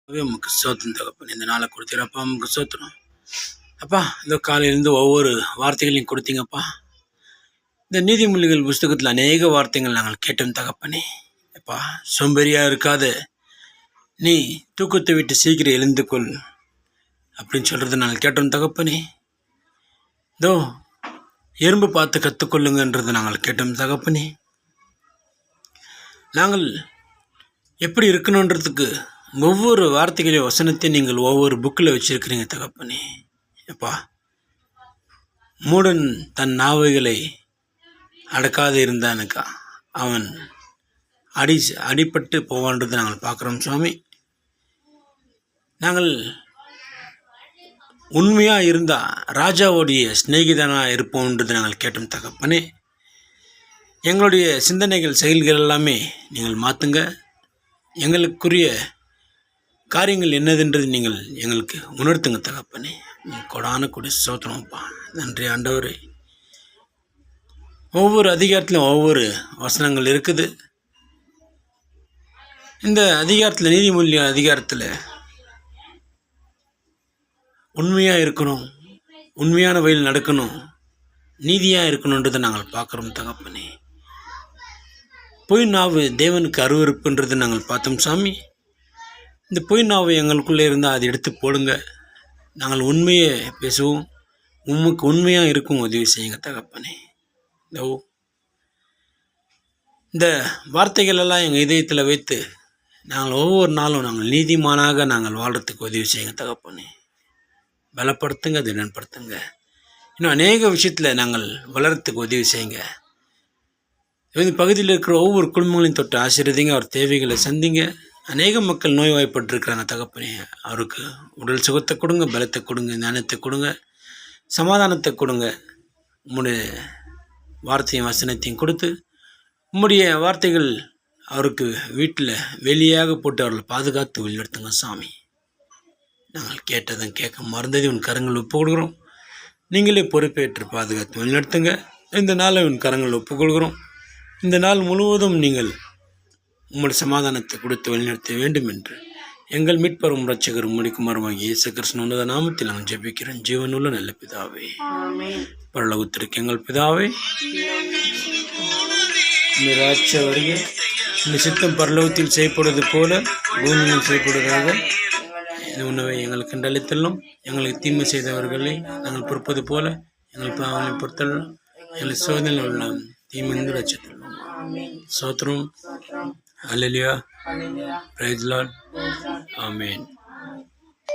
உமக்கு ஸ்தோத்திரம் தகப்பனே. இந்த நாளை கொடுத்தீரப்பா, உமக்கு ஸ்தோத்திரம் அப்பா. இந்த காலையிலேருந்து ஒவ்வொரு வார்த்தைகளையும் கொடுத்தீங்கப்பா. இந்த நீதிமொழிகள் புஸ்தகத்தில் அநேக வார்த்தைகள் நாங்கள் கேட்டோம் தகப்பனே. அப்பா, சோம்பேறியாக இருக்காத, நீ தூக்கத்தை விட்டு சீக்கிரம் எழுந்து கொள் அப்படின்னு சொல்கிறத நாங்கள் கேட்டோம் தகப்பனே. இதோ எறும்பு பார்த்து கற்றுக்கொள்ளுங்கன்றதை நாங்கள் கேட்டோம் தகப்பனே. நாங்கள் எப்படி இருக்கணுன்றதுக்கு ஒவ்வொரு வார்த்தைகளையும் வசனத்தையும் நீங்கள் ஒவ்வொரு புக்கில் வச்சுருக்கிறீங்க தகப்பனே. அப்பா, மூடன் தன் நாவைகளை அடக்காது இருந்தானுக்கா அவன் அடிபட்டு போவான்றதை நாங்கள் பார்க்குறோம் சுவாமி. நாங்கள் உண்மையாக இருந்தால் ராஜாவுடைய சிநேகிதனாக இருப்போம்ன்றது நாங்கள் கேட்டோம் தகப்பனே. எங்களுடைய சிந்தனைகள் செயல்கள் எல்லாமே நீங்கள் மாற்றுங்க. எங்களுக்குரிய காரியங்கள் என்னதுன்றது நீங்கள் எங்களுக்கு உணர்த்துங்க தகப்பனே. கொடான கொடி ஸ்தோத்திரம்ப்பா. நன்றி ஆண்டவரே. ஒவ்வொரு அதிகாரத்திலும் ஒவ்வொரு வசனங்கள் இருக்குது. இந்த அதிகாரத்தில், நீதிமொழி அதிகாரத்தில் உண்மையாக இருக்கணும், உண்மையான வழியில் நடக்கணும், நீதியாக இருக்கணுன்றதை நாங்கள் பார்க்குறோம் தகப்பனே. பொய் நாவு தேவனுக்கு அருவருப்புன்றதை நாங்கள் பார்த்தோம் சாமி. இந்த பொய் நாவு எங்களுக்குள்ளே இருந்தால் அதை எடுத்து போடுங்க. நாங்கள் உண்மையை பேசுவோம், உமக்கு உண்மையாக இருக்கும் உதவி செய்யுங்க தகப்பனே. இந்த வார்த்தைகள் எல்லாம் எங்கள் இதயத்தில் வைத்து நாங்கள் ஒவ்வொரு நாளும் நாங்கள் நீதிமானாக நாங்கள் வாழ்கிறதுக்கு உதவி செய்யுங்க தகப்பனே. பலப்படுத்துங்க, திடன்படுத்துங்க. இன்னும் அநேக விஷயத்தில் நாங்கள் வளர்கிறதுக்கு உதவி செய்யுங்க. இந்த பகுதியில் இருக்கிற ஒவ்வொரு குடும்பங்களையும் தொட்டு ஆசீர்வதிங்க. அவர் தேவைகளை சந்திங்க. அநேக மக்கள் நோய்வாய்ப்பட்டிருக்கிறாங்க தகப்பனே. அவருக்கு உடல் சுகத்தை கொடுங்க, பலத்தை கொடுங்க, ஞானத்தை கொடுங்க, சமாதானத்தை கொடுங்க. உம்முடைய வார்த்தையும் வசனத்தையும் கொடுத்து உம்முடைய வார்த்தைகள் அவருக்கு வீட்டில் வெளியாக போட்டு அவர்களை பாதுகாத்து வழிநடத்துங்க சாமி. நாங்கள் கேட்டதும் கேட்க மறந்ததை உன் கரங்கள் ஒப்புக் கொடுக்குறோம். நீங்களே பொறுப்பேற்று பாதுகாத்து வழிநடத்துங்க. இந்த நாளை உன் கரங்கள் ஒப்புக் கொடுக்குறோம். இந்த நாள் முழுவதும் நீங்கள் உம்முடைய சமாதானத்தை கொடுத்து வழிநடத்த வேண்டும் என்று எங்கள் மீட்பரும் இரட்சகரும் உம்முடைய குமாரமாகிய இயேசு கிறிஸ்து உன்னத நாமத்தில் நாங்கள் ஜெபிக்கிறோம். ஜீவனுள்ள நல்ல பிதாவே, பரலோகத்திற்கு எங்கள் பிதாவே, ராட்சிய வருக, இந்த சித்தம் பரலோகத்தில் செய்யப்படுவது போல பூமியில் செய்யப்படுவதாக. இந்த உணவை எங்களுக்கு அளித்தள்ளும். எங்களுக்கு தீமை செய்தவர்களை நாங்கள் பொறுப்பது போல எங்கள் பாவங்களை பொறுத்தள்ளும். எங்களை சோதனையில் உள்ள தீமைந்து ரட்சித்துள்ளோம். சோத்ரம். ஹல்லேலூயா. Praise the Lord. ஆமென்.